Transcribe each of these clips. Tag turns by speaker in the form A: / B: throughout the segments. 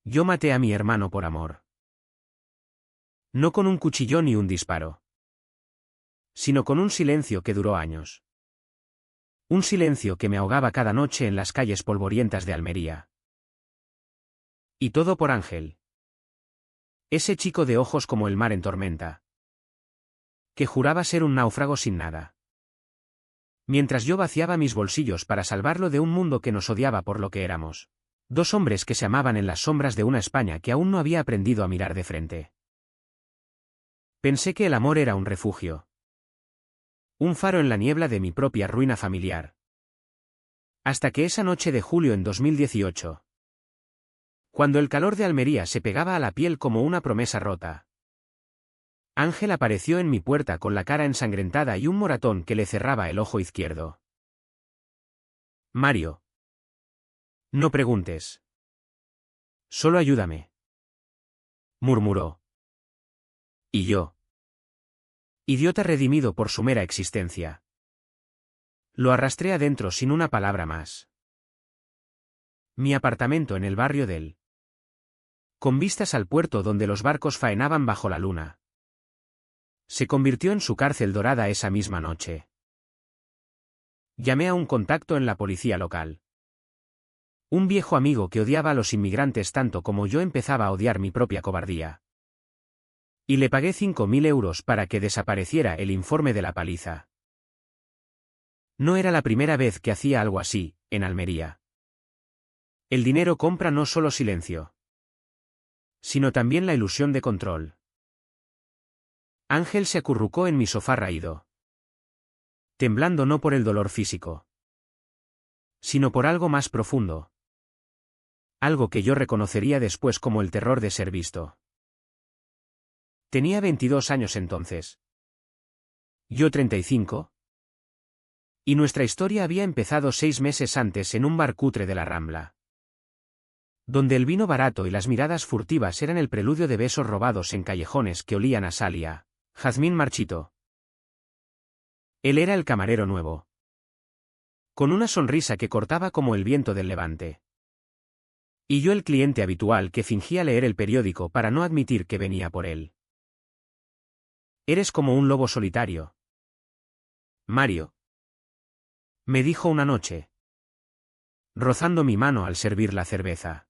A: Yo maté a mi hermano por amor. No con un cuchillo ni un disparo, sino con un silencio que duró años. Un silencio que me ahogaba cada noche en las calles polvorientas de Almería. Y todo por Ángel. Ese chico de ojos como el mar en tormenta, que juraba ser un náufrago sin nada. Mientras yo vaciaba mis bolsillos para salvarlo de un mundo que nos odiaba por lo que éramos. Dos hombres que se amaban en las sombras de una España que aún no había aprendido a mirar de frente. Pensé que el amor era un refugio. Un faro en la niebla de mi propia ruina familiar. Hasta que esa noche de julio en 2018. Cuando el calor de Almería se pegaba a la piel como una promesa rota. Ángel apareció en mi puerta con la cara ensangrentada y un moratón que le cerraba el ojo izquierdo. Mario. No preguntes. Solo ayúdame. Murmuró. Y yo. Idiota redimido por su mera existencia. Lo arrastré adentro sin una palabra más. Mi apartamento en el barrio del. Con vistas al puerto donde los barcos faenaban bajo la luna. Se convirtió en su cárcel dorada esa misma noche. Llamé a un contacto en la policía local. Un viejo amigo que odiaba a los inmigrantes tanto como yo empezaba a odiar mi propia cobardía. Y le pagué 5.000 euros para que desapareciera el informe de la paliza. No era la primera vez que hacía algo así, en Almería. El dinero compra no solo silencio, sino también la ilusión de control. Ángel se acurrucó en mi sofá raído. Temblando no por el dolor físico, sino por algo más profundo. Algo que yo reconocería después como el terror de ser visto. Tenía 22 años entonces. Yo 35. Y nuestra historia había empezado 6 meses antes en un bar cutre de la Rambla. Donde el vino barato y las miradas furtivas eran el preludio de besos robados en callejones que olían a sal y a jazmín marchito. Él era el camarero nuevo. Con una sonrisa que cortaba como el viento del levante. Y yo el cliente habitual que fingía leer el periódico para no admitir que venía por él. Eres como un lobo solitario, Mario. Me dijo una noche, rozando mi mano al servir la cerveza.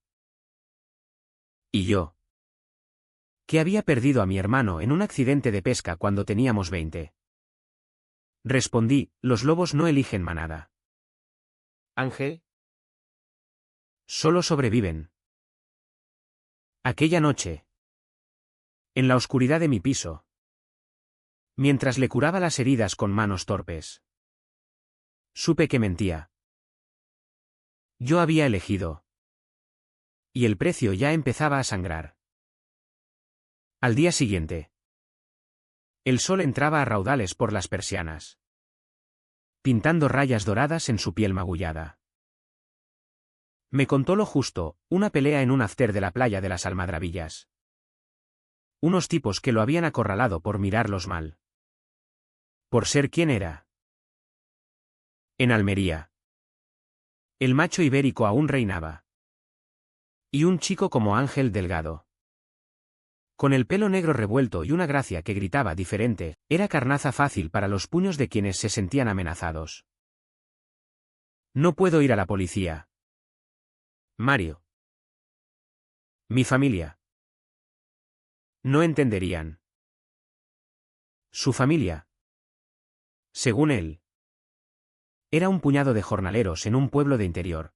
A: Y yo, que había perdido a mi hermano en un accidente de pesca cuando teníamos 20. Respondí, los lobos no eligen manada. Ángel. Solo sobreviven. Aquella noche. En la oscuridad de mi piso. Mientras le curaba las heridas con manos torpes. Supe que mentía. Yo había elegido. Y el precio ya empezaba a sangrar. Al día siguiente. El sol entraba a raudales por las persianas. Pintando rayas doradas en su piel magullada. Me contó lo justo, una pelea en un after de la playa de las Almadrabillas. Unos tipos que lo habían acorralado por mirarlos mal. Por ser quien era. En Almería. El macho ibérico aún reinaba. Y un chico como Ángel Delgado. Con el pelo negro revuelto y una gracia que gritaba diferente, era carnaza fácil para los puños de quienes se sentían amenazados. No puedo ir a la policía. Mario. Mi familia. No entenderían. Su familia. Según él. Era un puñado de jornaleros en un pueblo de interior.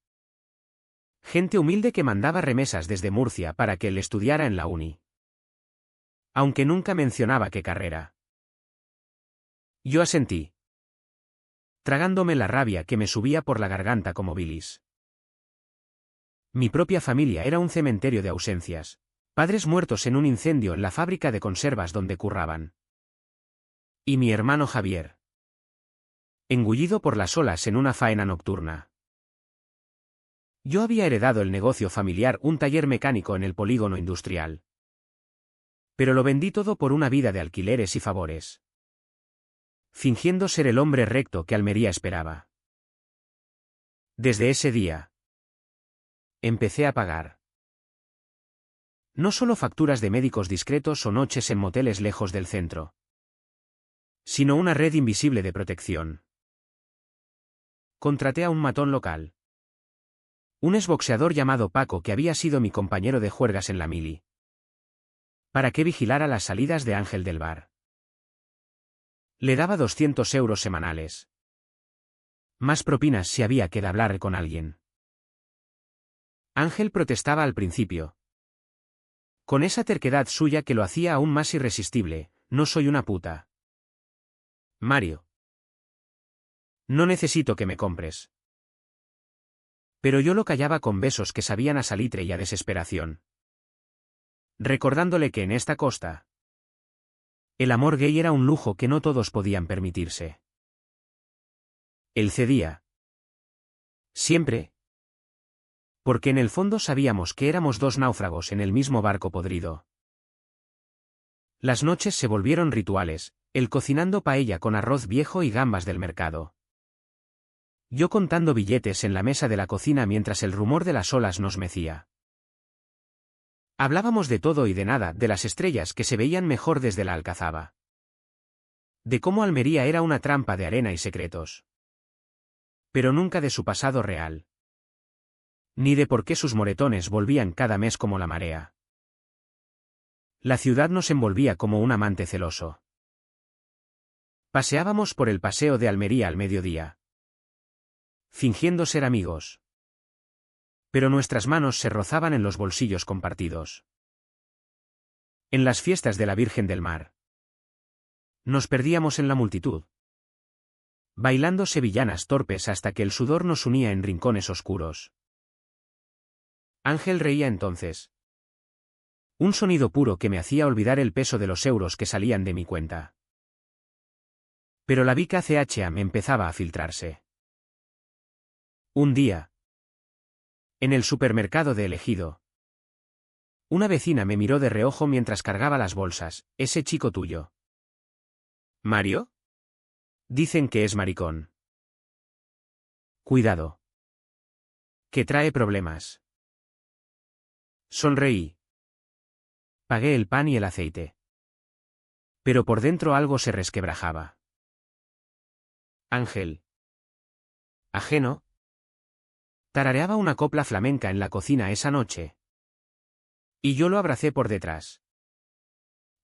A: Gente humilde que mandaba remesas desde Murcia para que él estudiara en la uni. Aunque nunca mencionaba qué carrera. Yo asentí. Tragándome la rabia que me subía por la garganta como bilis. Mi propia familia era un cementerio de ausencias. Padres muertos en un incendio en la fábrica de conservas donde curraban. Y mi hermano Javier. Engullido por las olas en una faena nocturna. Yo había heredado el negocio familiar, un taller mecánico en el polígono industrial. Pero lo vendí todo por una vida de alquileres y favores. Fingiendo ser el hombre recto que Almería esperaba. Desde ese día. Empecé a pagar. No solo facturas de médicos discretos o noches en moteles lejos del centro, sino una red invisible de protección. Contraté a un matón local. Un exboxeador llamado Paco que había sido mi compañero de juergas en la mili. Para que vigilara las salidas de Ángel del bar. Le daba 200 euros semanales. Más propinas si había que hablar con alguien. Ángel protestaba al principio. Con esa terquedad suya que lo hacía aún más irresistible: no soy una puta. Mario. No necesito que me compres. Pero yo lo callaba con besos que sabían a salitre y a desesperación. Recordándole que en esta costa, el amor gay era un lujo que no todos podían permitirse. Él cedía. Siempre. Porque en el fondo sabíamos que éramos dos náufragos en el mismo barco podrido. Las noches se volvieron rituales, él cocinando paella con arroz viejo y gambas del mercado. Yo contando billetes en la mesa de la cocina mientras el rumor de las olas nos mecía. Hablábamos de todo y de nada, de las estrellas que se veían mejor desde la alcazaba. De cómo Almería era una trampa de arena y secretos. Pero nunca de su pasado real. Ni de por qué sus moretones volvían cada mes como la marea. La ciudad nos envolvía como un amante celoso. Paseábamos por el paseo de Almería al mediodía, fingiendo ser amigos. Pero nuestras manos se rozaban en los bolsillos compartidos. En las fiestas de la Virgen del Mar, nos perdíamos en la multitud, bailando sevillanas torpes hasta que el sudor nos unía en rincones oscuros. Ángel reía entonces. Un sonido puro que me hacía olvidar el peso de los euros que salían de mi cuenta. Pero la Vica CHA me empezaba a filtrarse. Un día, en el supermercado de El Ejido, una vecina me miró de reojo mientras cargaba las bolsas: ese chico tuyo. ¿Mario? Dicen que es maricón. Cuidado. Que trae problemas. Sonreí. Pagué el pan y el aceite. Pero por dentro algo se resquebrajaba. Ángel, ajeno, tarareaba una copla flamenca en la cocina esa noche. Y yo lo abracé por detrás,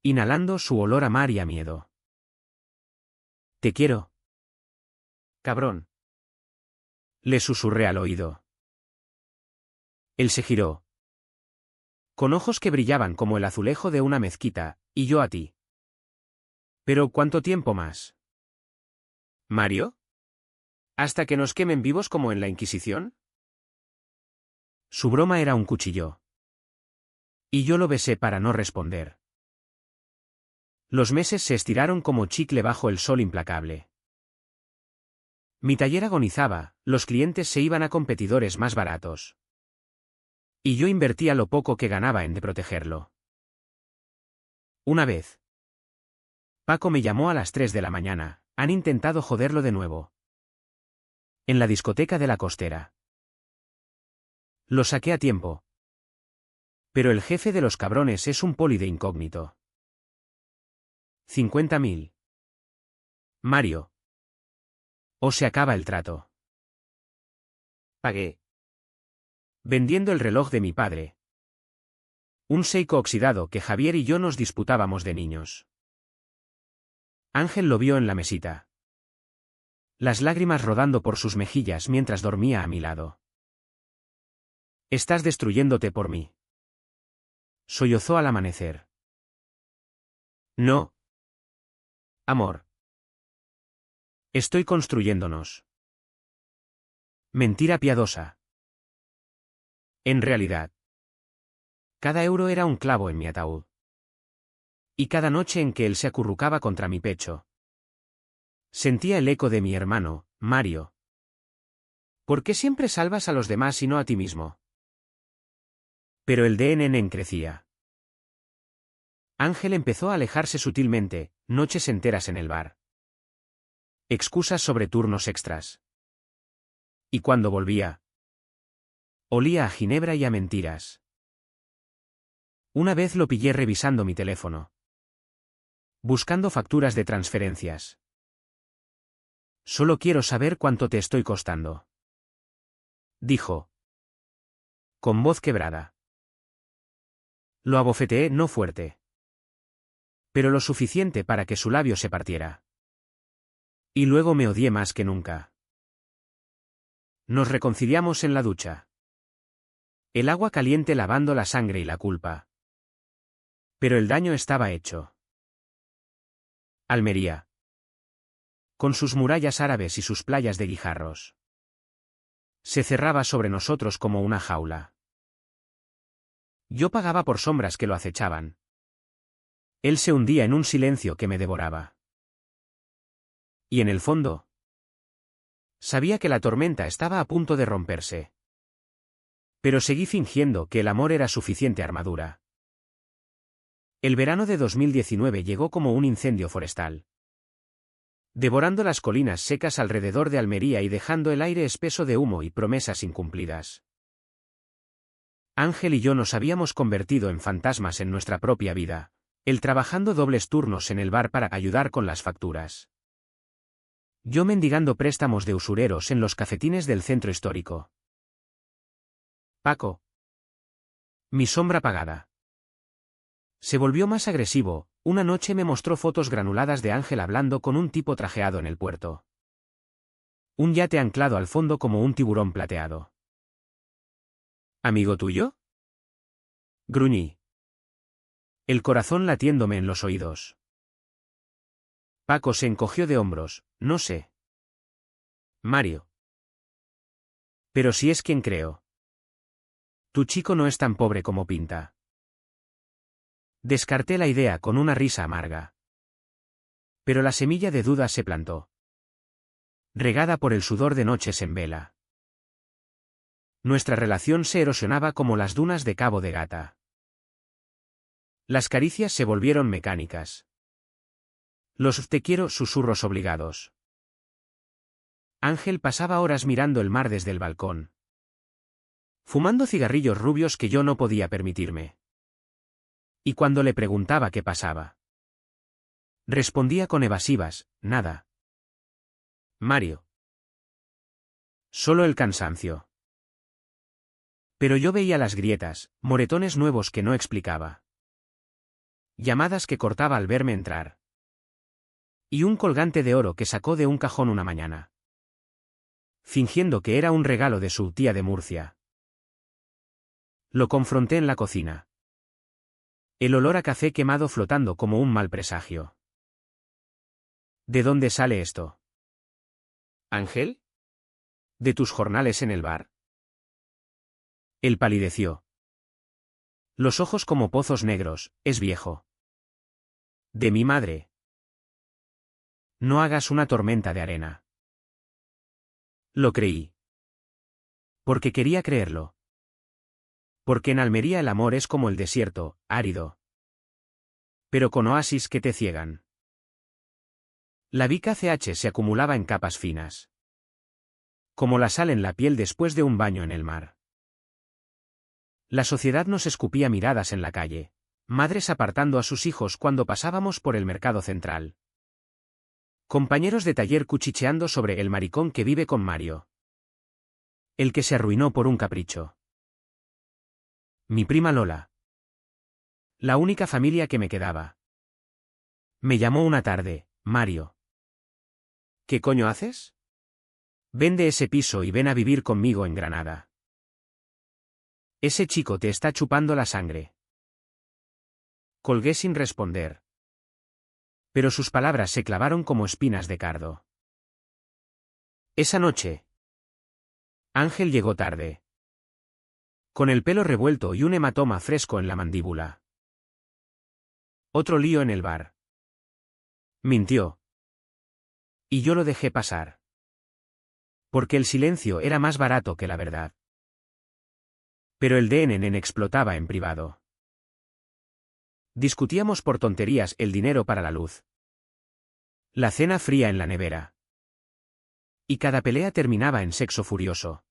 A: inhalando su olor a mar y a miedo. Te quiero, cabrón, le susurré al oído. Él se giró, con ojos que brillaban como el azulejo de una mezquita: y yo a ti. ¿Pero cuánto tiempo más? ¿Mario? ¿Hasta que nos quemen vivos como en la Inquisición? Su broma era un cuchillo. Y yo lo besé para no responder. Los meses se estiraron como chicle bajo el sol implacable. Mi taller agonizaba, los clientes se iban a competidores más baratos. Y yo invertía lo poco que ganaba en de protegerlo. Una vez, Paco me llamó a las 3 de la mañana: han intentado joderlo de nuevo. En la discoteca de la Costera. Lo saqué a tiempo. Pero el jefe de los cabrones es un poli de incógnito. 50.000. Mario. O se acaba el trato. Pagué. Vendiendo el reloj de mi padre. Un Seiko oxidado que Javier y yo nos disputábamos de niños. Ángel lo vio en la mesita. Las lágrimas rodando por sus mejillas mientras dormía a mi lado. Estás destruyéndote por mí. Sollozó al amanecer. No. Amor. Estoy construyéndonos. Mentira piadosa. En realidad, cada euro era un clavo en mi ataúd. Y cada noche en que él se acurrucaba contra mi pecho, sentía el eco de mi hermano, Mario. ¿Por qué siempre salvas a los demás y no a ti mismo? Pero el DNN crecía. Ángel empezó a alejarse sutilmente, noches enteras en el bar. Excusas sobre turnos extras. Y cuando volvía, olía a ginebra y a mentiras. Una vez lo pillé revisando mi teléfono, buscando facturas de transferencias. Solo quiero saber cuánto te estoy costando, dijo, con voz quebrada. Lo abofeteé no fuerte, pero lo suficiente para que su labio se partiera. Y luego me odié más que nunca. Nos reconciliamos en la ducha. El agua caliente lavando la sangre y la culpa. Pero el daño estaba hecho. Almería. Con sus murallas árabes y sus playas de guijarros. Se cerraba sobre nosotros como una jaula. Yo pagaba por sombras que lo acechaban. Él se hundía en un silencio que me devoraba. Y en el fondo, sabía que la tormenta estaba a punto de romperse. Pero seguí fingiendo que el amor era suficiente armadura. El verano de 2019 llegó como un incendio forestal, devorando las colinas secas alrededor de Almería y dejando el aire espeso de humo y promesas incumplidas. Ángel y yo nos habíamos convertido en fantasmas en nuestra propia vida, él trabajando dobles turnos en el bar para ayudar con las facturas. Yo mendigando préstamos de usureros en los cafetines del centro histórico. Paco. Mi sombra apagada. Se volvió más agresivo. Una noche me mostró fotos granuladas de Ángel hablando con un tipo trajeado en el puerto. Un yate anclado al fondo como un tiburón plateado. ¿Amigo tuyo? Gruñí, el corazón latiéndome en los oídos. Paco se encogió de hombros. No sé. Mario. Pero si es quien creo. Tu chico no es tan pobre como pinta. Descarté la idea con una risa amarga. Pero la semilla de duda se plantó, regada por el sudor de noches en vela. Nuestra relación se erosionaba como las dunas de Cabo de Gata. Las caricias se volvieron mecánicas. Los te quiero susurros obligados. Ángel pasaba horas mirando el mar desde el balcón, fumando cigarrillos rubios que yo no podía permitirme. Y cuando le preguntaba qué pasaba, respondía con evasivas, nada. Mario. Solo el cansancio. Pero yo veía las grietas, moretones nuevos que no explicaba. Llamadas que cortaba al verme entrar. Y un colgante de oro que sacó de un cajón una mañana, fingiendo que era un regalo de su tía de Murcia. Lo confronté en la cocina. El olor a café quemado flotando como un mal presagio. ¿De dónde sale esto? ¿Ángel? ¿De tus jornales en el bar? Él palideció. Los ojos como pozos negros, es viejo. De mi madre. No hagas una tormenta de arena. Lo creí. Porque quería creerlo. Porque en Almería el amor es como el desierto, árido, pero con oasis que te ciegan. La Vica CH se acumulaba en capas finas, como la sal en la piel después de un baño en el mar. La sociedad nos escupía miradas en la calle, madres apartando a sus hijos cuando pasábamos por el mercado central. Compañeros de taller cuchicheando sobre el maricón que vive con Mario. El que se arruinó por un capricho. Mi prima Lola. La única familia que me quedaba. Me llamó una tarde, Mario. ¿Qué coño haces? Vende ese piso y ven a vivir conmigo en Granada. Ese chico te está chupando la sangre. Colgué sin responder. Pero sus palabras se clavaron como espinas de cardo. Esa noche, Ángel llegó tarde, con el pelo revuelto y un hematoma fresco en la mandíbula. Otro lío en el bar. Mintió. Y yo lo dejé pasar. Porque el silencio era más barato que la verdad. Pero el DNN explotaba en privado. Discutíamos por tonterías el dinero para la luz, la cena fría en la nevera. Y cada pelea terminaba en sexo furioso.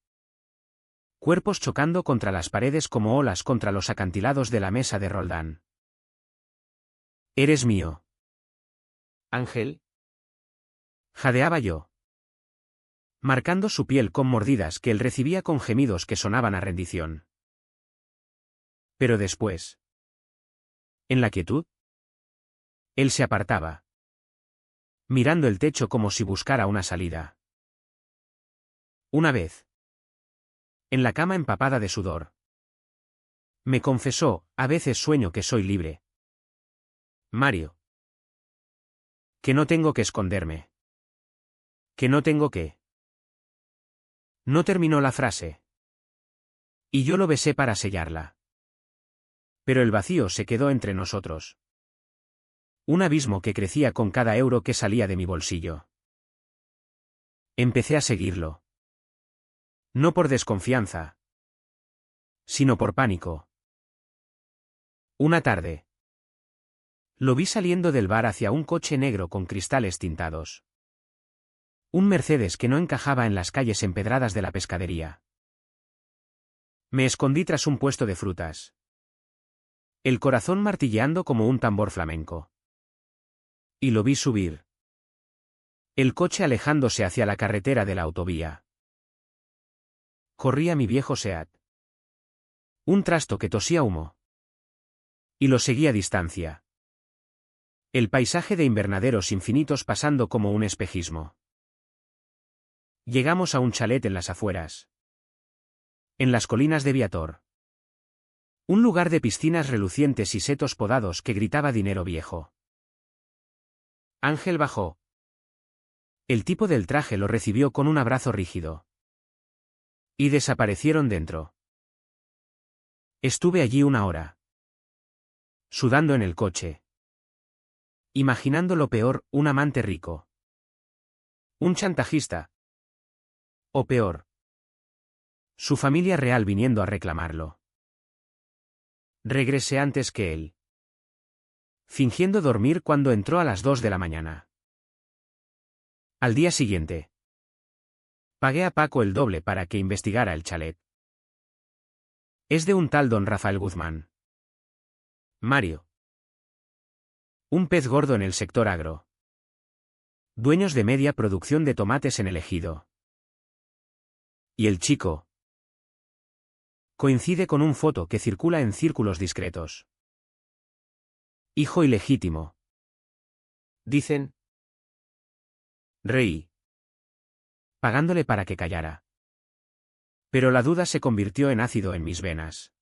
A: Cuerpos chocando contra las paredes como olas contra los acantilados de la mesa de Roldán. Eres mío.
B: Ángel.
A: Jadeaba yo, marcando su piel con mordidas que él recibía con gemidos que sonaban a rendición. Pero después, en la quietud, él se apartaba, mirando el techo como si buscara una salida. Una vez, en la cama empapada de sudor, me confesó: a veces sueño que soy libre. Mario. Que no tengo que esconderme. Que no tengo que. No terminó la frase. Y yo lo besé para sellarla. Pero el vacío se quedó entre nosotros. Un abismo que crecía con cada euro que salía de mi bolsillo. Empecé a seguirlo. No por desconfianza, sino por pánico. Una tarde, lo vi saliendo del bar hacia un coche negro con cristales tintados. Un Mercedes que no encajaba en las calles empedradas de la pescadería. Me escondí tras un puesto de frutas, el corazón martilleando como un tambor flamenco. Y lo vi subir. El coche alejándose hacia la carretera de la autovía. Corría mi viejo Seat. Un trasto que tosía humo. Y lo seguí a distancia. El paisaje de invernaderos infinitos pasando como un espejismo. Llegamos a un chalet en las afueras. En las colinas de Viator. Un lugar de piscinas relucientes y setos podados que gritaba dinero viejo. Ángel bajó. El tipo del traje lo recibió con un abrazo rígido. Y desaparecieron dentro. Estuve allí una hora. Sudando en el coche. Imaginando lo peor: un amante rico. Un chantajista. O peor, su familia real viniendo a reclamarlo. Regresé antes que él, fingiendo dormir cuando entró a las 2 de la mañana. Al día siguiente, pagué a Paco el doble para que investigara el chalet. Es de un tal don Rafael Guzmán. Mario. Un pez gordo en el sector agro. Dueños de media producción de tomates en el ejido. Y el chico coincide con un foto que circula en círculos discretos. Hijo ilegítimo. Dicen. Reí, pagándole para que callara. Pero la duda se convirtió en ácido en mis venas.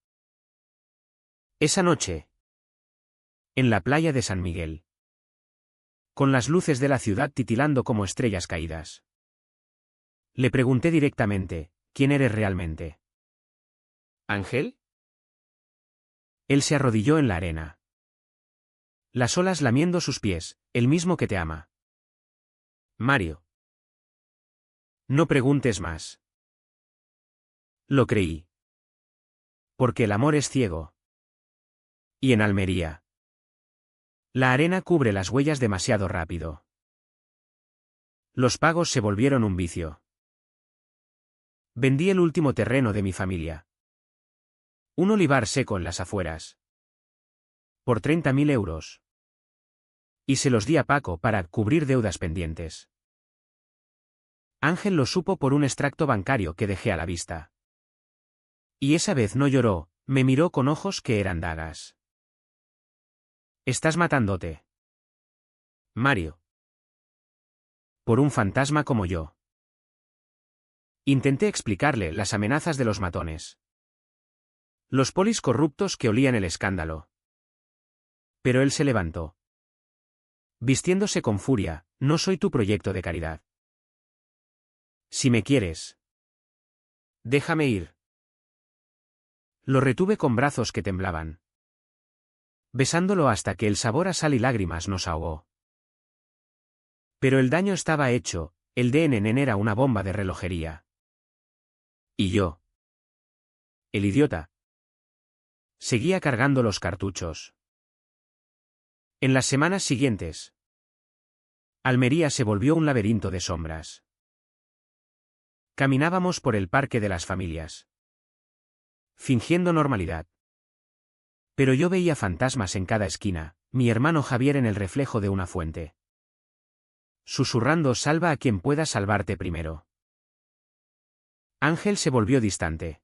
A: Esa noche, en la playa de San Miguel, con las luces de la ciudad titilando como estrellas caídas, le pregunté directamente: ¿quién eres realmente?
B: ¿Ángel?
A: Él se arrodilló en la arena. Las olas lamiendo sus pies: el mismo que te ama. Mario. No preguntes más. Lo creí. Porque el amor es ciego. Y en Almería, la arena cubre las huellas demasiado rápido. Los pagos se volvieron un vicio. Vendí el último terreno de mi familia. Un olivar seco en las afueras. Por 30.000 euros. Y se los di a Paco para cubrir deudas pendientes. Ángel lo supo por un extracto bancario que dejé a la vista. Y esa vez no lloró, me miró con ojos que eran dagas. Estás matándote, Mario. Por un fantasma como yo. Intenté explicarle las amenazas de los matones. Los polis corruptos que olían el escándalo. Pero él se levantó. Vistiéndose con furia: no soy tu proyecto de caridad. Si me quieres, déjame ir. Lo retuve con brazos que temblaban, besándolo hasta que el sabor a sal y lágrimas nos ahogó. Pero el daño estaba hecho: el DNN era una bomba de relojería. Y yo, el idiota, seguía cargando los cartuchos. En las semanas siguientes, Almería se volvió un laberinto de sombras. Caminábamos por el Parque de las Familias. fingiendo normalidad. Pero yo veía fantasmas en cada esquina, mi hermano Javier en el reflejo de una fuente. Susurrando: salva a quien pueda salvarte primero. Ángel se volvió distante.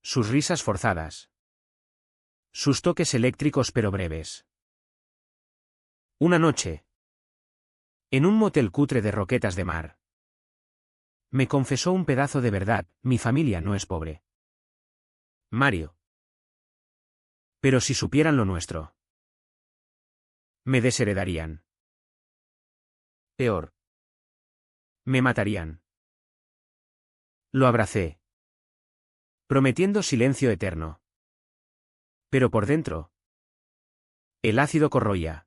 A: Sus risas forzadas. Sus toques eléctricos pero breves. Una noche. En un motel cutre de Roquetas de Mar. Me confesó un pedazo de verdad: mi familia no es pobre. Mario. Pero si supieran lo nuestro. Me desheredarían. Peor. Me matarían. Lo abracé. Prometiendo silencio eterno. Pero por dentro. El ácido corroía.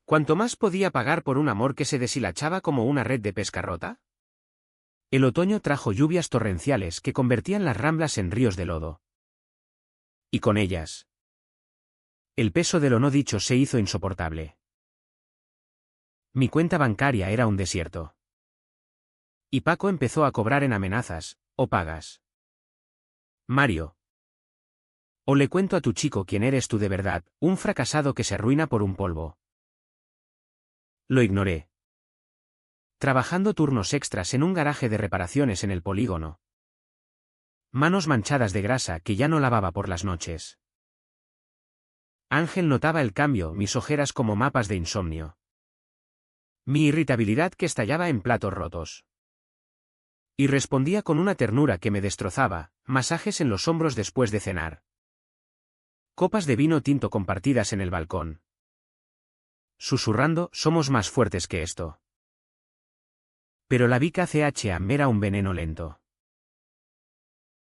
A: ¿Cuánto más podía pagar por un amor que se deshilachaba como una red de pesca rota? El otoño trajo lluvias torrenciales que convertían las ramblas en ríos de lodo. Y con ellas, el peso de lo no dicho se hizo insoportable. Mi cuenta bancaria era un desierto. Y Paco empezó a cobrar en amenazas: o pagas, Mario, o le cuento a tu chico quién eres tú de verdad, un fracasado que se arruina por un polvo. Lo ignoré. Trabajando turnos extras en un garaje de reparaciones en el polígono. Manos manchadas de grasa que ya no lavaba por las noches. Ángel notaba el cambio, mis ojeras como mapas de insomnio. Mi irritabilidad que estallaba en platos rotos. Y respondía con una ternura que me destrozaba: masajes en los hombros después de cenar. Copas de vino tinto compartidas en el balcón. Susurrando: somos más fuertes que esto. Pero la Vica CHA era un veneno lento.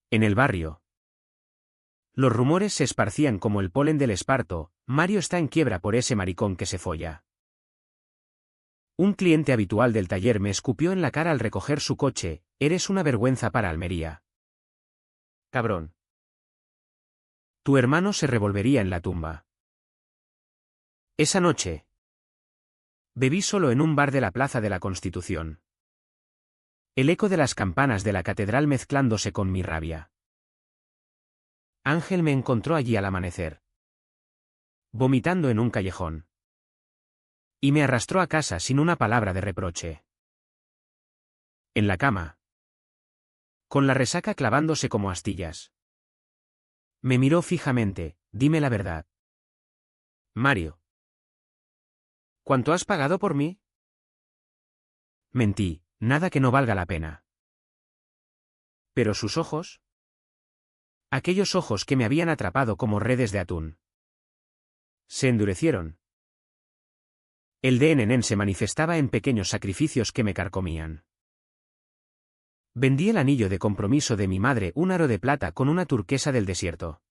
A: En el barrio. Los rumores se esparcían como el polen del esparto: Mario está en quiebra por ese maricón que se folla. Un cliente habitual del taller me escupió en la cara al recoger su coche: eres una vergüenza para Almería. Cabrón. Tu hermano se revolvería en la tumba. Esa noche. Bebí solo en un bar de la Plaza de la Constitución. El eco de las campanas de la catedral mezclándose con mi rabia. Ángel me encontró allí al amanecer. Vomitando en un callejón. Y me arrastró a casa sin una palabra de reproche. En la cama. Con la resaca clavándose como astillas. Me miró fijamente: dime la verdad. Mario. ¿Cuánto has pagado por mí? Mentí: nada que no valga la pena. Pero sus ojos. Aquellos ojos que me habían atrapado como redes de atún. Se endurecieron. El DNN se manifestaba en pequeños sacrificios que me carcomían. Vendí el anillo de compromiso de mi madre, un aro de plata con una turquesa del desierto.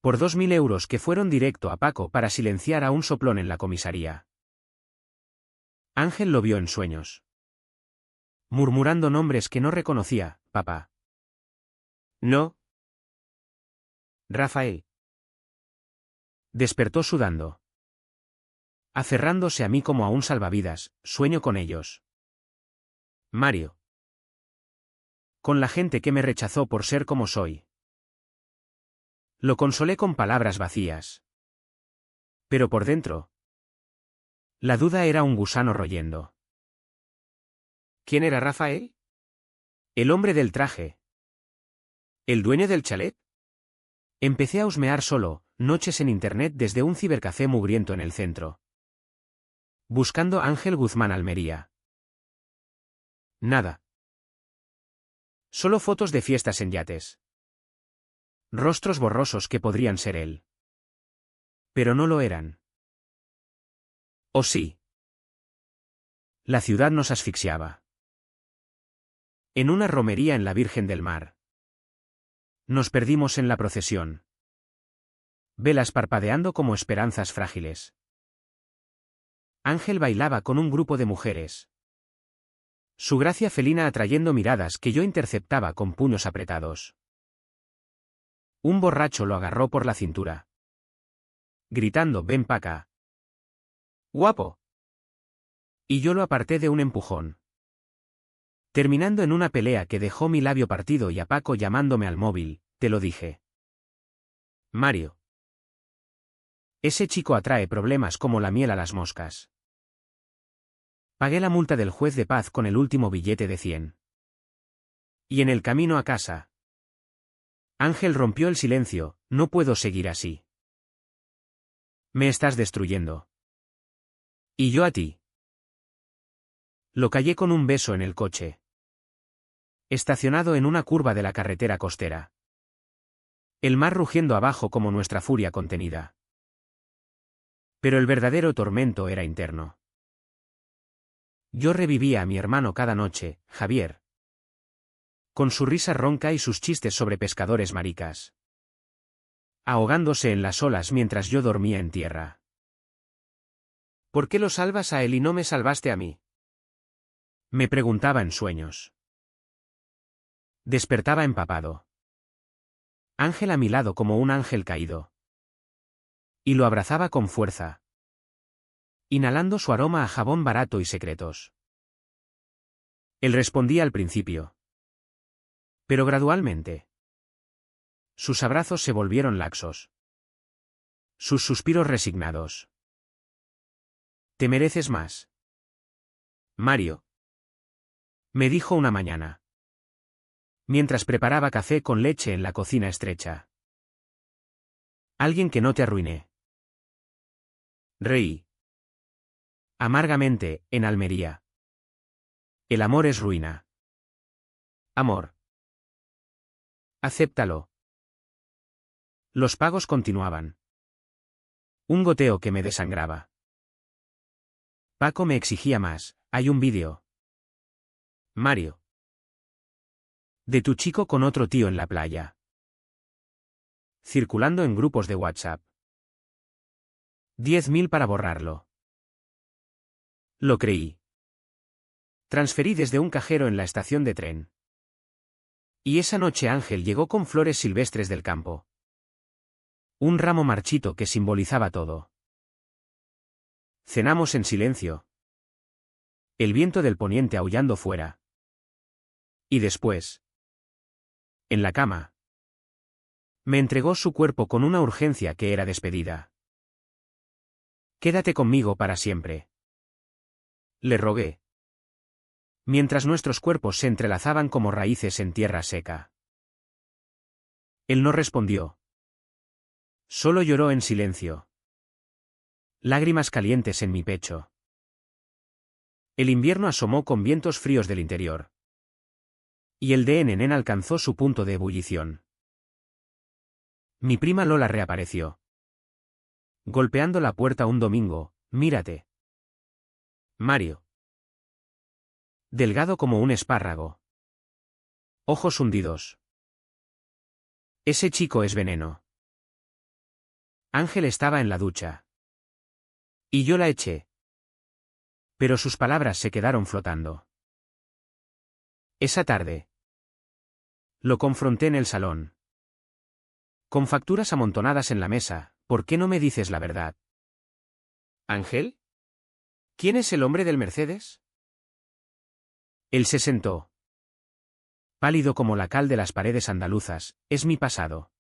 A: Por 2000 euros que fueron directo a Paco para silenciar a un soplón en la comisaría. Ángel lo vio en sueños. Murmurando nombres que no reconocía: papá. No. Rafael. Despertó sudando. Aferrándose a mí como a un salvavidas: sueño con ellos. Mario. Con la gente que me rechazó por ser como soy. Lo consolé con palabras vacías. Pero por dentro. La duda era un gusano royendo. ¿Quién era Rafael? El hombre del traje. ¿El dueño del chalet? Empecé a husmear solo, noches en internet desde un cibercafé mugriento en el centro. Buscando Ángel Guzmán Almería. Nada. Solo fotos de fiestas en yates. Rostros borrosos que podrían ser él. Pero no lo eran. ¿O sí? La ciudad nos asfixiaba. En una romería en la Virgen del Mar. Nos perdimos en la procesión. Velas parpadeando como esperanzas frágiles. Ángel bailaba con un grupo de mujeres. Su gracia felina atrayendo miradas que yo interceptaba con puños apretados. Un borracho lo agarró por la cintura. Gritando: ven pa' acá. Guapo. Y yo lo aparté de un empujón. Terminando en una pelea que dejó mi labio partido y a Paco llamándome al móvil, te lo dije. Mario. Ese chico atrae problemas como la miel a las moscas. Pagué la multa del juez de paz con el último billete de 100. Y en el camino a casa. Ángel rompió el silencio, no puedo seguir así. Me estás destruyendo. Y yo a ti. Lo callé con un beso en el coche. Estacionado en una curva de la carretera costera. El mar rugiendo abajo como nuestra furia contenida. Pero el verdadero tormento era interno. Yo revivía a mi hermano cada noche, Javier. Con su risa ronca y sus chistes sobre pescadores maricas. Ahogándose en las olas mientras yo dormía en tierra. ¿Por qué lo salvas a él y no me salvaste a mí? Me preguntaba en sueños. Despertaba empapado. Ángel a mi lado como un ángel caído. Y lo abrazaba con fuerza. Inhalando su aroma a jabón barato y secretos. Él respondía al principio. Pero gradualmente. Sus abrazos se volvieron laxos. Sus suspiros resignados. Te mereces más. Mario. Me dijo una mañana. Mientras preparaba café con leche en la cocina estrecha. Alguien que no te arruiné. Reí. Amargamente, en Almería. El amor es ruina. Amor. Acéptalo. Los pagos continuaban. Un goteo que me desangraba. Paco me exigía más, hay un vídeo. Mario. De tu chico con otro tío en la playa. Circulando en grupos de WhatsApp. 10.000 para borrarlo. Lo creí. Transferí desde un cajero en la estación de tren. Y esa noche Ángel llegó con flores silvestres del campo. Un ramo marchito que simbolizaba todo. Cenamos en silencio. El viento del poniente aullando fuera. Y después. En la cama. Me entregó su cuerpo con una urgencia que era despedida. Quédate conmigo para siempre. Le rogué. Mientras nuestros cuerpos se entrelazaban como raíces en tierra seca. Él no respondió. Solo lloró en silencio. Lágrimas calientes en mi pecho. El invierno asomó con vientos fríos del interior. Y el de Nen alcanzó su punto de ebullición. Mi prima Lola reapareció. Golpeando la puerta un domingo, mírate. Mario. Delgado como un espárrago. Ojos hundidos. Ese chico es veneno. Ángel estaba en la ducha. Y yo la eché. Pero sus palabras se quedaron flotando. Esa tarde. Lo confronté en el salón. Con facturas amontonadas en la mesa, ¿por qué no me dices la verdad?
B: ¿Ángel? ¿Quién es el hombre del Mercedes?
A: Él se sentó. Pálido como la cal de las paredes andaluzas, es mi pasado.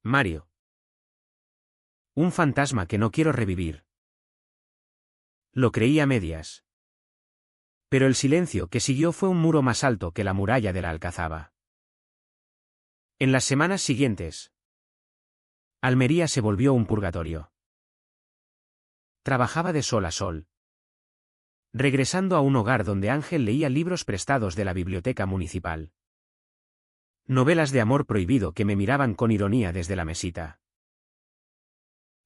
A: Mario. Un fantasma que no quiero revivir. Lo creí a medias. Pero el silencio que siguió fue un muro más alto que la muralla de la Alcazaba. En las semanas siguientes, Almería se volvió un purgatorio. Trabajaba de sol a sol. Regresando a un hogar donde Ángel leía libros prestados de la biblioteca municipal. Novelas de amor prohibido que me miraban con ironía desde la mesita.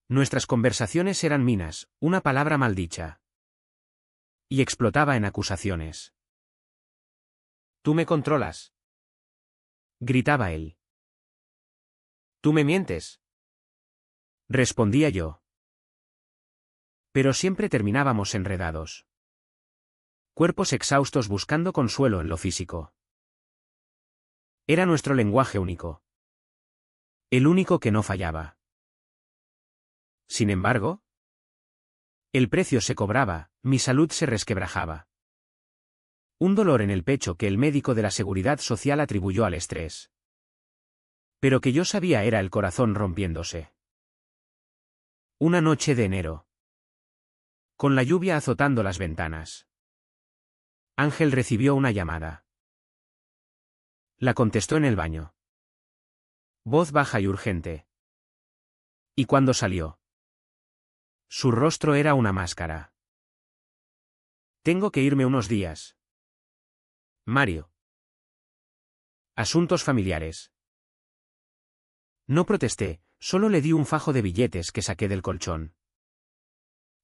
A: Nuestras conversaciones eran minas, una palabra maldicha. Y explotaba en acusaciones.
B: Tú me controlas.
A: Gritaba él.
B: Tú me mientes.
A: Respondía yo. Pero siempre terminábamos enredados. Cuerpos exhaustos buscando consuelo en lo físico. Era nuestro lenguaje único. El único que no fallaba. Sin embargo, el precio se cobraba, mi salud se resquebrajaba. Un dolor en el pecho que el médico de la Seguridad Social atribuyó al estrés. Pero que yo sabía era el corazón rompiéndose. Una noche de enero. Con la lluvia azotando las ventanas. Ángel recibió una llamada. La contestó en el baño. Voz baja y urgente. ¿Y cuando salió? Su rostro era una máscara. Tengo que irme unos días. Mario. Asuntos familiares. No protesté, solo le di un fajo de billetes que saqué del colchón.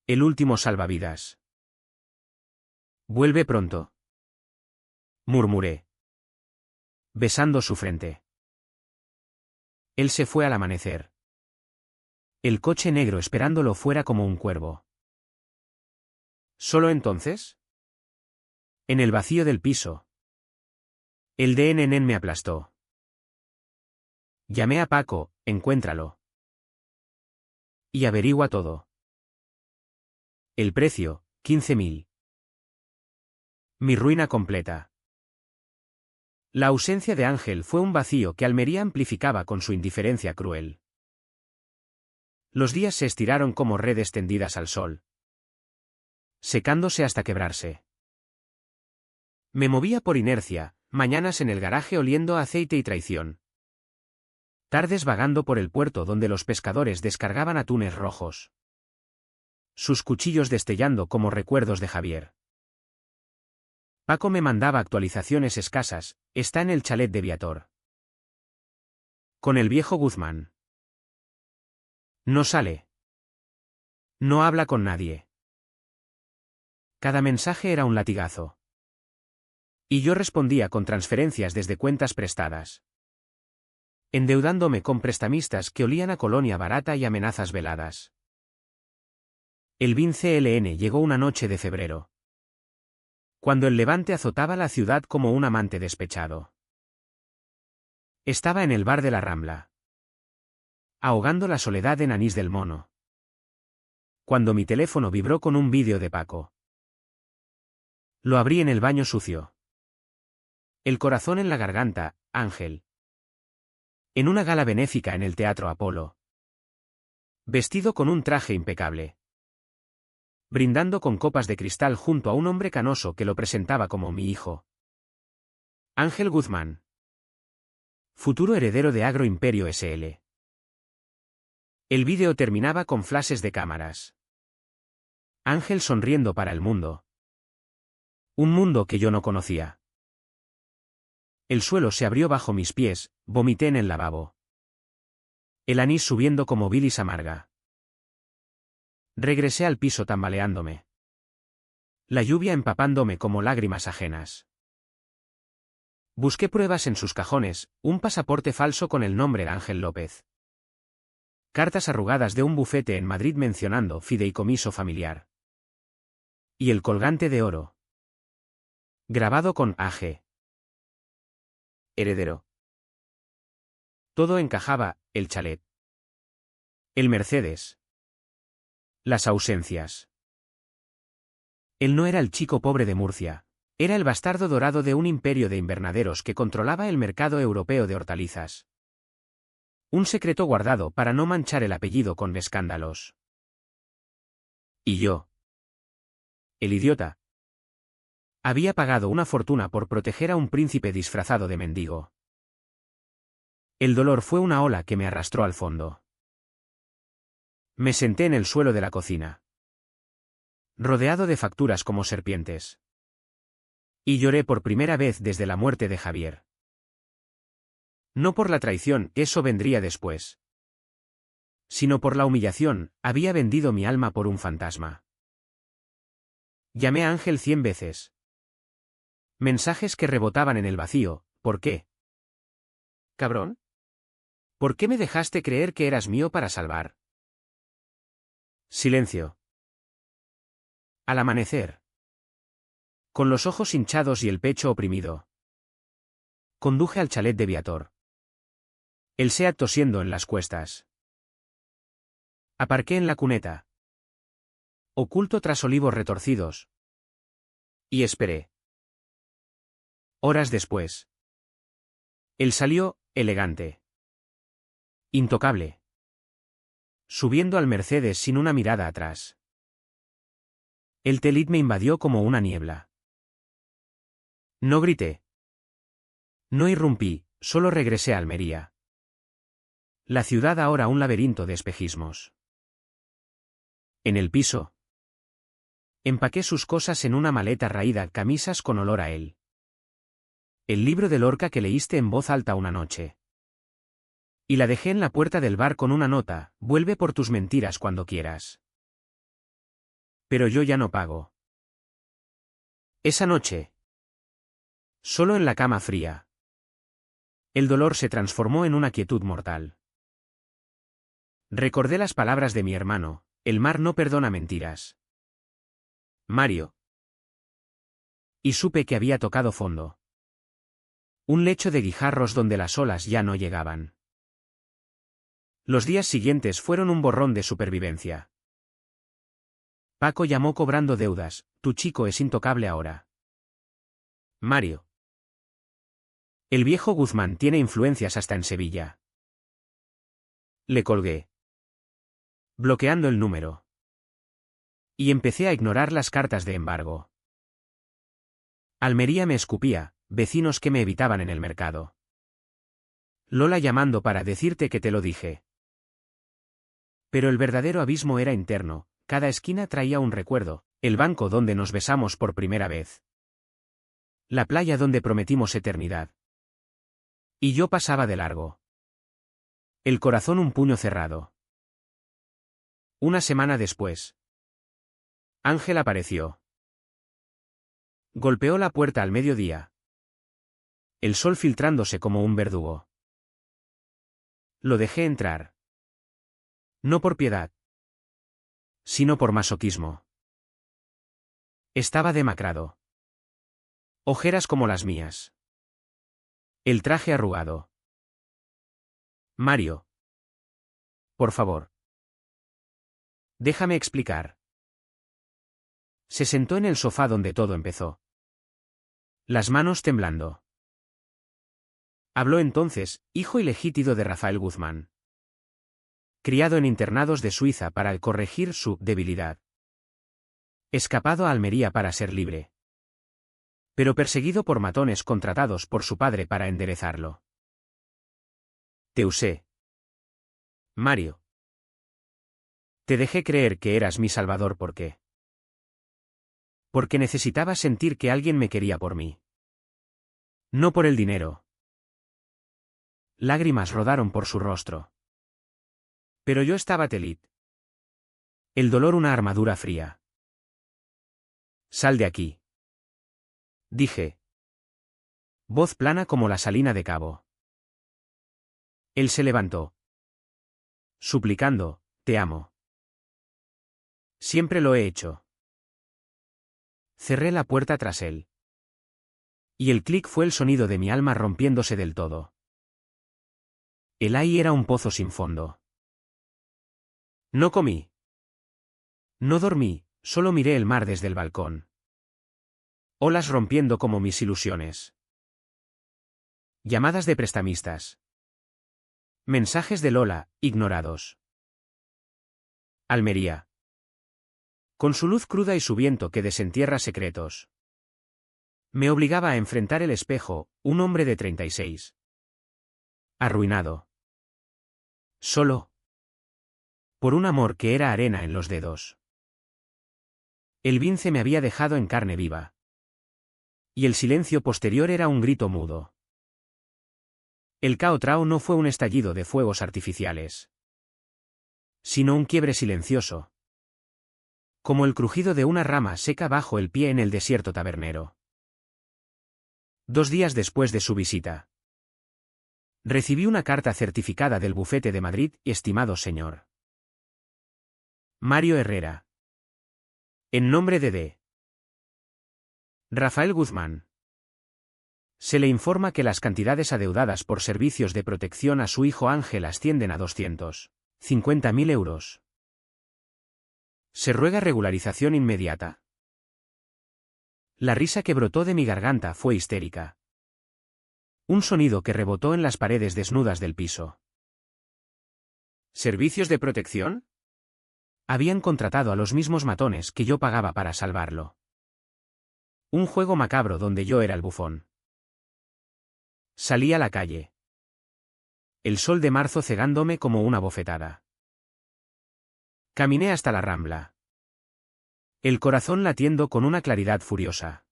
A: El último salvavidas. Vuelve pronto. Murmuré, besando su frente. Él se fue al amanecer. El coche negro esperándolo fuera como un cuervo. ¿Solo entonces? En el vacío del piso. El DNN me aplastó. Llamé a Paco, encuéntralo. Y averigua todo. El precio, 15.000. Mi ruina completa. La ausencia de Ángel fue un vacío que Almería amplificaba con su indiferencia cruel. Los días se estiraron como redes tendidas al sol, secándose hasta quebrarse. Me movía por inercia, mañanas en el garaje oliendo a aceite y traición. Tardes vagando por el puerto donde los pescadores descargaban atunes rojos. Sus cuchillos destellando como recuerdos de Javier. Paco me mandaba actualizaciones escasas, está en el chalet de Viator. Con el viejo Guzmán. No sale. No habla con nadie. Cada mensaje era un latigazo. Y yo respondía con transferencias desde cuentas prestadas. Endeudándome con prestamistas que olían a colonia barata y amenazas veladas. El BIN CLN llegó una noche de febrero. Cuando el levante azotaba la ciudad como un amante despechado. Estaba en el bar de la Rambla. Ahogando la soledad en anís del mono. Cuando mi teléfono vibró con un vídeo de Paco. Lo abrí en el baño sucio. El corazón en la garganta, Ángel. En una gala benéfica en el Teatro Apolo. Vestido con un traje impecable. Brindando con copas de cristal junto a un hombre canoso que lo presentaba como mi hijo. Ángel Guzmán. Futuro heredero de Agro Imperio SL. El vídeo terminaba con flashes de cámaras. Ángel sonriendo para el mundo. Un mundo que yo no conocía. El suelo se abrió bajo mis pies, vomité en el lavabo. El anís subiendo como bilis amarga. Regresé al piso tambaleándome. La lluvia empapándome como lágrimas ajenas. Busqué pruebas en sus cajones, un pasaporte falso con el nombre de Ángel López. Cartas arrugadas de un bufete en Madrid mencionando fideicomiso familiar. Y el colgante de oro. Grabado con AG. Heredero. Todo encajaba, el chalet. El Mercedes. Las ausencias. Él no era el chico pobre de Murcia, era el bastardo dorado de un imperio de invernaderos que controlaba el mercado europeo de hortalizas. Un secreto guardado para no manchar el apellido con escándalos. Y yo. El idiota. Había pagado una fortuna por proteger a un príncipe disfrazado de mendigo. El dolor fue una ola que me arrastró al fondo. Me senté en el suelo de la cocina. Rodeado de facturas como serpientes. Y lloré por primera vez desde la muerte de Javier. No por la traición, eso vendría después. Sino por la humillación, había vendido mi alma por un fantasma. Llamé a Ángel 100 veces. Mensajes que rebotaban en el vacío, ¿por qué? ¿Cabrón? ¿Por qué me dejaste creer que eras mío para salvar? Silencio. Al amanecer. Con los ojos hinchados y el pecho oprimido. Conduje al chalet de Viator. El SEAT tosiendo en las cuestas. Aparqué en la cuneta. Oculto tras olivos retorcidos. Y esperé. Horas después. Él salió, elegante. Intocable. Subiendo al Mercedes sin una mirada atrás. El telit me invadió como una niebla. No grité. No irrumpí, solo regresé a Almería. La ciudad ahora un laberinto de espejismos. En el piso. Empaqué sus cosas en una maleta raída, camisas con olor a él. El libro de Lorca que leíste en voz alta una noche. Y la dejé en la puerta del bar con una nota: vuelve por tus mentiras cuando quieras. Pero yo ya no pago. Esa noche. Solo en la cama fría. El dolor se transformó en una quietud mortal. Recordé las palabras de mi hermano: el mar no perdona mentiras. Mario. Y supe que había tocado fondo. Un lecho de guijarros donde las olas ya no llegaban. Los días siguientes fueron un borrón de supervivencia. Paco llamó cobrando deudas: tu chico es intocable ahora. Mario. El viejo Guzmán tiene influencias hasta en Sevilla. Le colgué. Bloqueando el número. Y empecé a ignorar las cartas de embargo. Almería me escupía, vecinos que me evitaban en el mercado. Lola llamando para decirte que te lo dije. Pero el verdadero abismo era interno, cada esquina traía un recuerdo: el banco donde nos besamos por primera vez. La playa donde prometimos eternidad. Y yo pasaba de largo. El corazón un puño cerrado. Una semana después. Ángel apareció. Golpeó la puerta al mediodía. El sol filtrándose como un verdugo. Lo dejé entrar. No por piedad, sino por masoquismo. Estaba demacrado. Ojeras como las mías. El traje arrugado. Mario. Por favor. Déjame explicar. Se sentó en el sofá donde todo empezó. Las manos temblando. Habló entonces: hijo ilegítimo de Rafael Guzmán. Criado en internados de Suiza para corregir su debilidad. Escapado a Almería para ser libre. Pero perseguido por matones contratados por su padre para enderezarlo. Te usé. Mario. Te dejé creer que eras mi salvador. ¿Por qué? Porque necesitaba sentir que alguien me quería por mí. No por el dinero. Lágrimas rodaron por su rostro. Pero yo estaba telit. El dolor una armadura fría. Sal de aquí. Dije. Voz plana como la salina de Cabo. Él se levantó. Suplicando: te amo. Siempre lo he hecho. Cerré la puerta tras él. Y el clic fue el sonido de mi alma rompiéndose del todo. El ahí era un pozo sin fondo. No comí. No dormí, solo miré el mar desde el balcón. Olas rompiendo como mis ilusiones. Llamadas de prestamistas. Mensajes de Lola, ignorados. Almería. Con su luz cruda y su viento que desentierra secretos. Me obligaba a enfrentar el espejo, un hombre de 36. Arruinado. Solo. Por un amor que era arena en los dedos. El vince me había dejado en carne viva. Y el silencio posterior era un grito mudo. El Cao Trao no fue un estallido de fuegos artificiales. Sino un quiebre silencioso. Como el crujido de una rama seca bajo el pie en el desierto tabernero. 2 días después de su visita. Recibí una carta certificada del bufete de Madrid: estimado señor Mario Herrera. En nombre de D. Rafael Guzmán. Se le informa que las cantidades adeudadas por servicios de protección a su hijo Ángel ascienden a 250.000 euros. Se ruega regularización inmediata. La risa que brotó de mi garganta fue histérica. Un sonido que rebotó en las paredes desnudas del piso.
B: ¿Servicios de protección?
A: Habían contratado a los mismos matones que yo pagaba para salvarlo. Un juego macabro donde yo era el bufón. Salí a la calle. El sol de marzo cegándome como una bofetada. Caminé hasta la Rambla. El corazón latiendo con una claridad furiosa.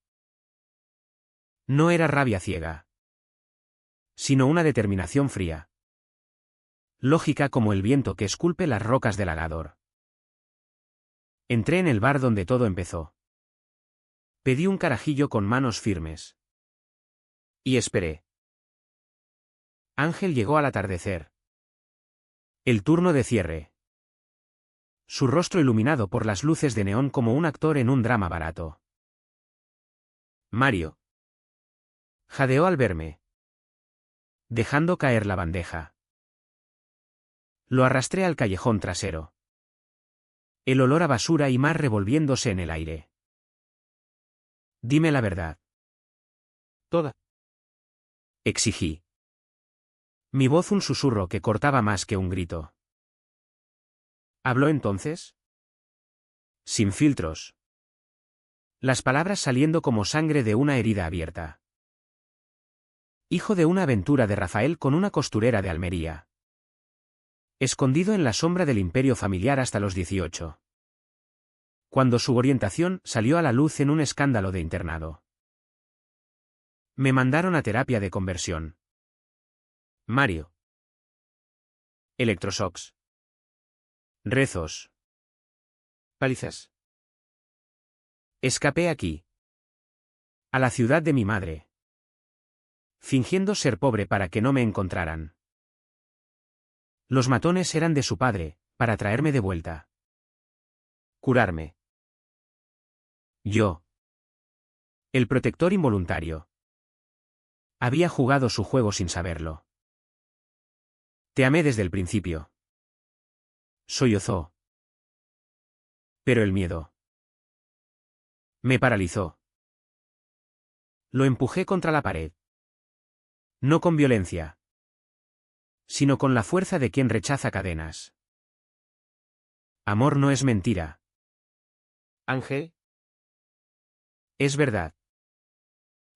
A: No era rabia ciega, sino una determinación fría. Lógica como el viento que esculpe las rocas del Agador. Entré en el bar donde todo empezó. Pedí un carajillo con manos firmes. Y esperé. Ángel llegó al atardecer. El turno de cierre. Su rostro iluminado por las luces de neón como un actor en un drama barato.
B: Mario.
A: Jadeó al verme, dejando caer la bandeja. Lo arrastré al callejón trasero. El olor a basura y mar revolviéndose en el aire. Dime la verdad.
B: Toda.
A: Exigí. Mi voz un susurro que cortaba más que un grito. ¿Habló entonces? Sin filtros. Las palabras saliendo como sangre de una herida abierta. Hijo de una aventura de Rafael con una costurera de Almería. Escondido en la sombra del imperio familiar hasta los 18. Cuando su orientación salió a la luz en un escándalo de internado. Me mandaron a terapia de conversión.
B: Mario.
A: Electroshocks. Rezos.
B: Palizas.
A: Escapé aquí. A la ciudad de mi madre. Fingiendo ser pobre para que no me encontraran. Los matones eran de su padre, para traerme de vuelta. Curarme. Yo. El protector involuntario. Había jugado su juego sin saberlo. Te amé desde el principio. Sollozó. Pero el miedo. Me paralizó. Lo empujé contra la pared. No con violencia, sino con la fuerza de quien rechaza cadenas. Amor no es mentira.
B: Ángel.
A: Es verdad.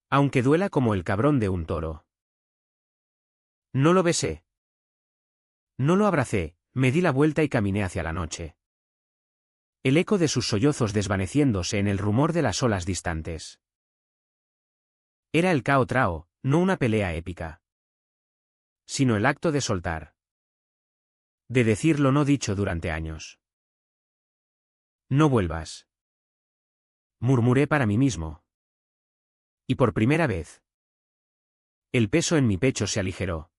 A: Aunque duela como el cabrón de un toro. No lo besé. No lo abracé, me di la vuelta y caminé hacia la noche. El eco de sus sollozos desvaneciéndose en el rumor de las olas distantes. Era el cao trao, no una pelea épica. Sino el acto de soltar. De decir lo no dicho durante años. No vuelvas. Murmuré para mí mismo. Y por primera vez. El peso en mi pecho se aligeró.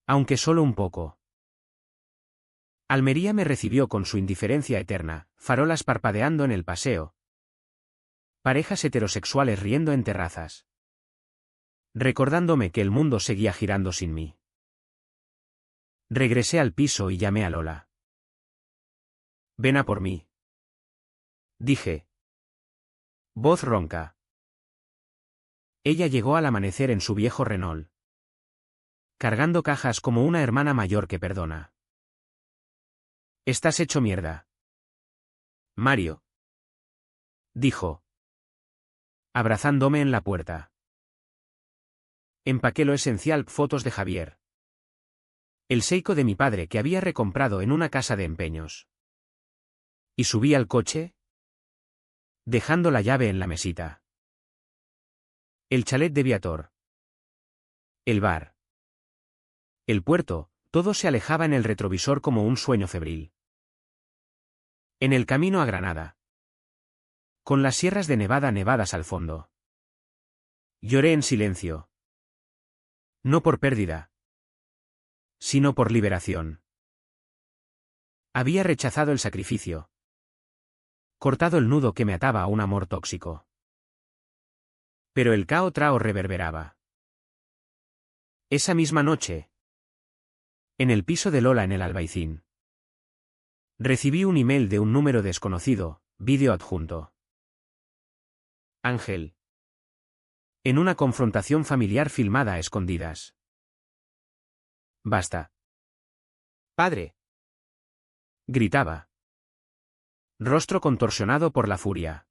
A: Aunque solo un poco. Almería me recibió con su indiferencia eterna, farolas parpadeando en el paseo. Parejas heterosexuales riendo en terrazas. Recordándome que el mundo seguía girando sin mí. Regresé al piso y llamé a Lola. Ven a por mí. Dije. Voz ronca. Ella llegó al amanecer en su viejo Renault. Cargando cajas como una hermana mayor que perdona. Estás hecho mierda.
B: Mario.
A: Dijo. Abrazándome en la puerta. Empaqué lo esencial, fotos de Javier. El Seiko de mi padre que había recomprado en una casa de empeños. Y subí al coche, dejando la llave en la mesita. El chalet de Viator. El bar. El puerto, todo se alejaba en el retrovisor como un sueño febril. En el camino a Granada. Con las sierras de Nevada nevadas al fondo. Lloré en silencio. No por pérdida, sino por liberación. Había rechazado el sacrificio. Cortado el nudo que me ataba a un amor tóxico. Pero el cao trao reverberaba. Esa misma noche. En el piso de Lola en el Albaicín. Recibí un email de un número desconocido, vídeo adjunto.
B: Ángel.
A: En una confrontación familiar filmada a escondidas. Basta.
B: Padre.
A: Gritaba. Rostro contorsionado por la furia.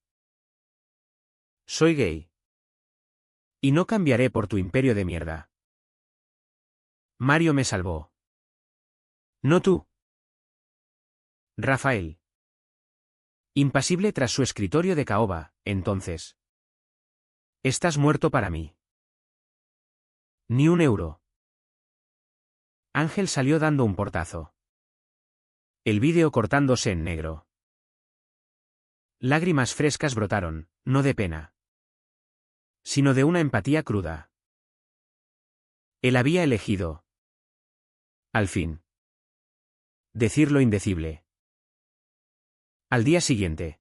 B: Soy gay.
A: Y no cambiaré por tu imperio de mierda. Mario me salvó. No tú. Rafael. Impasible tras su escritorio de caoba, entonces. Estás muerto para mí. Ni un euro. Ángel salió dando un portazo. El vídeo cortándose en negro. Lágrimas frescas brotaron, no de pena, sino de una empatía cruda. Él había elegido. Al fin. Decir lo indecible. Al día siguiente.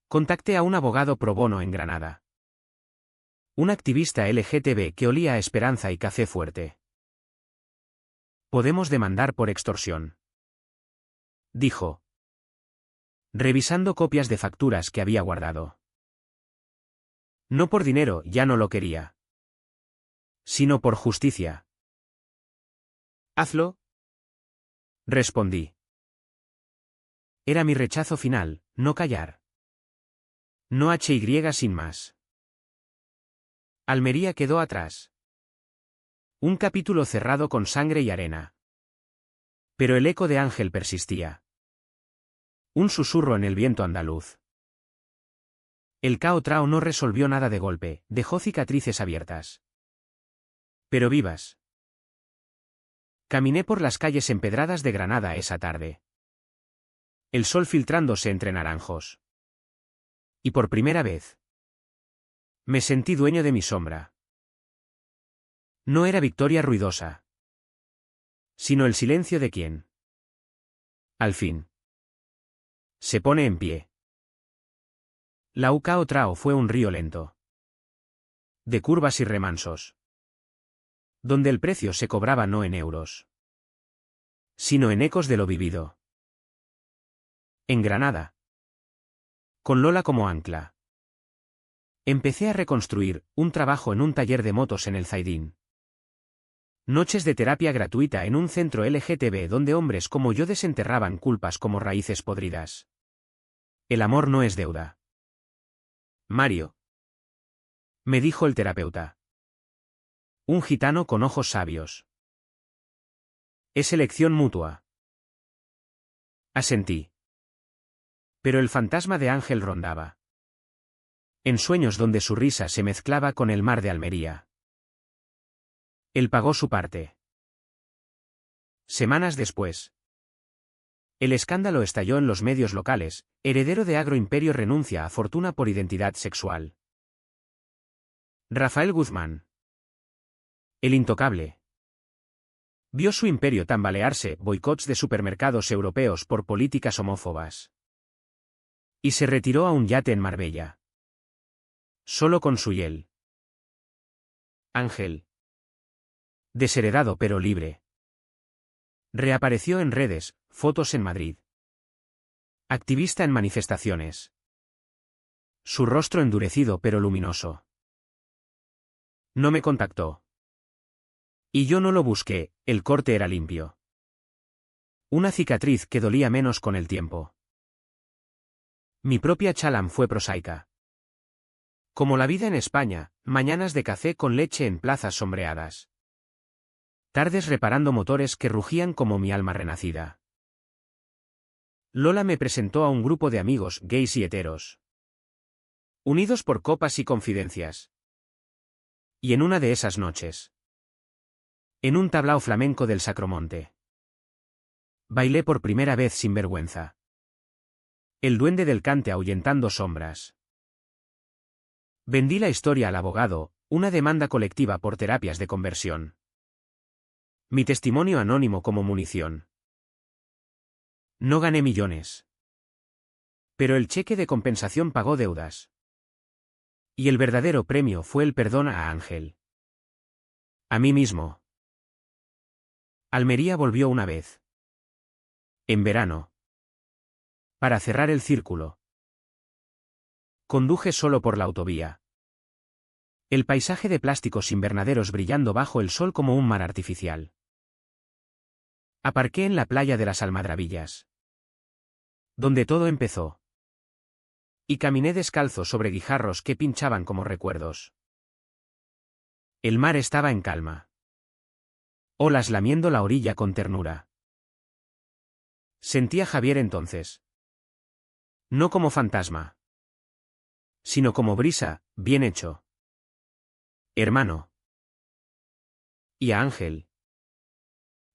A: Contacté a un abogado pro bono en Granada. Un activista LGTB que olía a esperanza y café fuerte. Podemos demandar por extorsión, dijo, revisando copias de facturas que había guardado. No por dinero, ya no lo quería, sino por justicia.
B: Hazlo.
A: Respondí. Era mi rechazo final, no callar. No HY sin más. Almería quedó atrás. Un capítulo cerrado con sangre y arena. Pero el eco de Ángel persistía. Un susurro en el viento andaluz. El Cao Trao no resolvió nada de golpe, dejó cicatrices abiertas. Pero vivas. Caminé por las calles empedradas de Granada esa tarde. El sol filtrándose entre naranjos. Y por primera vez, me sentí dueño de mi sombra. No era victoria ruidosa, sino el silencio de quien, al fin, se pone en pie. La Cao Trao fue un río lento, de curvas y remansos, donde el precio se cobraba no en euros, sino en ecos de lo vivido. En Granada, con Lola como ancla, empecé a reconstruir un trabajo en un taller de motos en el Zaidín. Noches de terapia gratuita en un centro LGTB donde hombres como yo desenterraban culpas como raíces podridas. El amor no es deuda. Mario, me dijo el terapeuta. Un gitano con ojos sabios. Es elección mutua. Asentí. Pero el fantasma de Ángel rondaba. En sueños donde su risa se mezclaba con el mar de Almería. Él pagó su parte. Semanas después. El escándalo estalló en los medios locales, heredero de Agroimperio renuncia a fortuna por identidad sexual. Rafael Guzmán. El intocable. Vio su imperio tambalearse, boicots de supermercados europeos por políticas homófobas. Y se retiró a un yate en Marbella. Solo con su hiel. Ángel. Desheredado pero libre. Reapareció en redes, fotos en Madrid. Activista en manifestaciones. Su rostro endurecido pero luminoso. No me contactó. Y yo no lo busqué, el corte era limpio. Una cicatriz que dolía menos con el tiempo. Mi propia Chalam fue prosaica. Como la vida en España, mañanas de café con leche en plazas sombreadas. Tardes reparando motores que rugían como mi alma renacida. Lola me presentó a un grupo de amigos gays y heteros. Unidos por copas y confidencias. Y en una de esas noches. En un tablao flamenco del Sacromonte. Bailé por primera vez sin vergüenza. El duende del cante ahuyentando sombras. Vendí la historia al abogado, una demanda colectiva por terapias de conversión. Mi testimonio anónimo como munición. No gané millones. Pero el cheque de compensación pagó deudas. Y el verdadero premio fue el perdón a Ángel. A mí mismo. Almería volvió una vez. En verano. Para cerrar el círculo. Conduje solo por la autovía. El paisaje de plásticos invernaderos brillando bajo el sol como un mar artificial. Aparqué en la playa de las Almadrabillas, donde todo empezó. Y caminé descalzo sobre guijarros que pinchaban como recuerdos. El mar estaba en calma. Olas lamiendo la orilla con ternura. Sentí a Javier entonces. No como fantasma, sino como brisa, bien hecho. Hermano. Y a Ángel.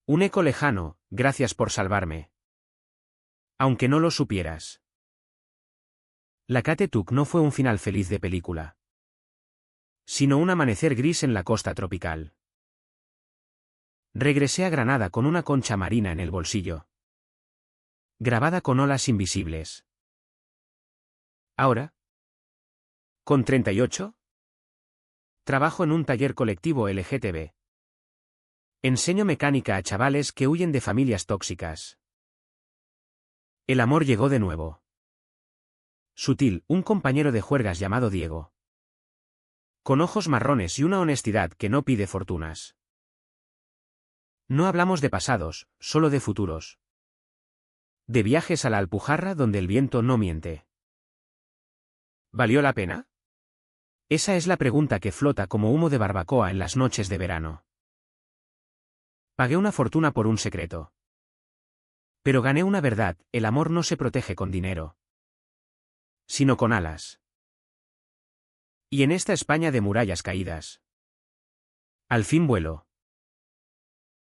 A: Un eco lejano, gracias por salvarme. Aunque no lo supieras. La Catetuc no fue un final feliz de película, sino un amanecer gris en la costa tropical. Regresé a Granada con una concha marina en el bolsillo, grabada con olas invisibles. Ahora, con 38, trabajo en un taller colectivo LGTB. Enseño mecánica a chavales que huyen de familias tóxicas. El amor llegó de nuevo. Sutil, un compañero de juergas llamado Diego. Con ojos marrones y una honestidad que no pide fortunas. No hablamos de pasados, solo de futuros. De viajes a la Alpujarra donde el viento no miente. ¿Valió la pena? Esa es la pregunta que flota como humo de barbacoa en las noches de verano. Pagué una fortuna por un secreto. Pero gané una verdad: el amor no se protege con dinero, sino con alas. Y en esta España de murallas caídas, al fin vuelo.